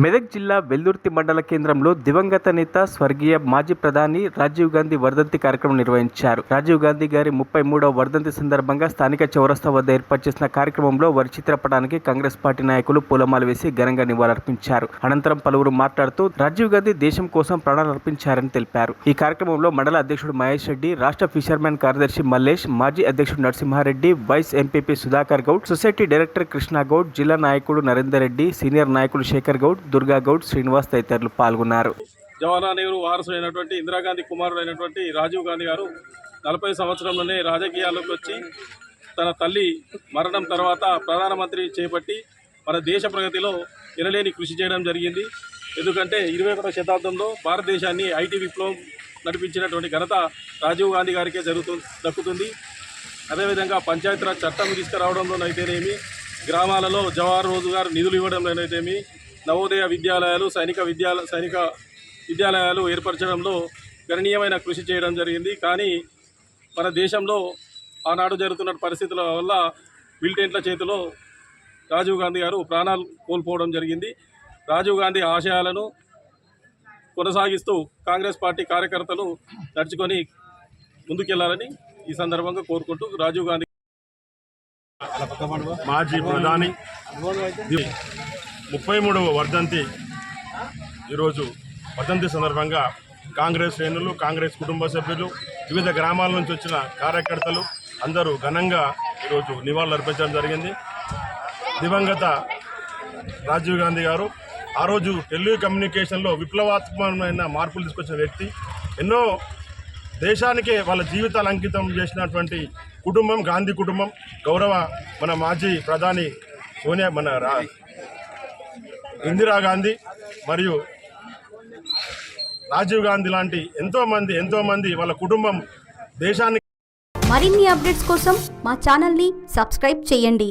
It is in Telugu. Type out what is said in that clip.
మెదక్ జిల్లా వెల్దుర్తి మండల కేంద్రంలో దివంగత నేత స్వర్గీయ మాజీ ప్రధాని రాజీవ్ గాంధీ వర్ధంతి కార్యక్రమం నిర్వహించారు. రాజీవ్ గాంధీ గారి 33వ వర్ధంతి సందర్భంగా స్థానిక చౌరస్తా వద్ద ఏర్పాటు చేసిన కార్యక్రమంలో వారి చిత్రపటానికి కాంగ్రెస్ పార్టీ నాయకులు పూలమాల వేసి ఘనంగా నివాళులర్పించారు. అనంతరం పలువురు మాట్లాడుతూ రాజీవ్ గాంధీ దేశం కోసం ప్రాణాలు అర్పించారని తెలిపారు. ఈ కార్యక్రమంలో మండల అధ్యక్షుడు మహేష్ రెడ్డి, రాష్ట్ర ఫిషర్మెన్ కార్యదర్శి మల్లేష్, మాజీ అధ్యక్షుడు Narasimhareddy, vice MPP Sudhakar Goud, society director Krishna Goud, జిల్లా నాయకుడు నరేందర్ రెడ్డి, సీనియర్ నాయకులు శేఖర్ గౌడ్, దుర్గా గౌడ్, శ్రీనివాస్ తదితరులు పాల్గొన్నారు. జవహర్లాల్ నెహ్రూ వారసుడైనటువంటి ఇందిరాగాంధీ కుమారుడైనటువంటి రాజీవ్ గాంధీ గారు 40 సంవత్సరంలోనే రాజకీయాల్లోకి వచ్చి తన తల్లి మరణం తర్వాత ప్రధానమంత్రి చేపట్టి మన దేశ ప్రగతిలో ఎనలేని కృషి చేయడం జరిగింది. ఎందుకంటే 21వ శతాబ్దంలో భారతదేశాన్ని ఐటీ విప్లవం నడిపించినటువంటి ఘనత రాజీవ్ గాంధీ గారికే దక్కుతుంది. అదేవిధంగా పంచాయతీరాజ్ చట్టం తీసుకురావడంలోనైతేనేమి, గ్రామాలలో జవహర్ రోజ్గార్ నిధులు ఇవ్వడంలోనైతేమి, నవోదయ విద్యాలయాలు, సైనిక విద్యాలయాలు ఏర్పరచడంలో గణనీయమైన కృషి చేయడం జరిగింది. కానీ మన దేశంలో ఆనాడు జరుగుతున్న పరిస్థితుల వల్ల మిలిటెంట్ల చేతిలో రాజీవ్ గాంధీ గారు ప్రాణాలు కోల్పోవడం జరిగింది. రాజీవ్ గాంధీ ఆశయాలను కొనసాగిస్తూ కాంగ్రెస్ పార్టీ కార్యకర్తలు నడుచుకొని ముందుకెళ్లాలని ఈ సందర్భంగా కోరుకుంటూ రాజీవ్ గాంధీ మాజీ ప్రధాని 33వ వర్ధంతి ఈరోజు వర్ధంతి సందర్భంగా కాంగ్రెస్ శ్రేణులు, కాంగ్రెస్ కుటుంబ సభ్యులు, వివిధ గ్రామాల నుంచి వచ్చిన కార్యకర్తలు అందరూ ఘనంగా ఈరోజు నివాళులు అర్పించడం జరిగింది. దివంగత రాజీవ్ గాంధీ గారు ఆ రోజు టెలికమ్యూనికేషన్లో విప్లవాత్మకమైన మార్పులు తీసుకొచ్చిన వ్యక్తి. ఎన్నో దేశానికే వాళ్ళ జీవితాలు అంకితం చేసినటువంటి కుటుంబం గాంధీ కుటుంబం. గౌరవ మన మాజీ ప్రధాని ఇందిరాగాంధీ మరియు రాజీవ్ గాంధీ లాంటి ఎంతోమంది వాళ్ళ కుటుంబం దేశానికి. మరిన్ని అప్డేట్స్ కోసం మా ఛానల్ని సబ్స్క్రైబ్ చేయండి.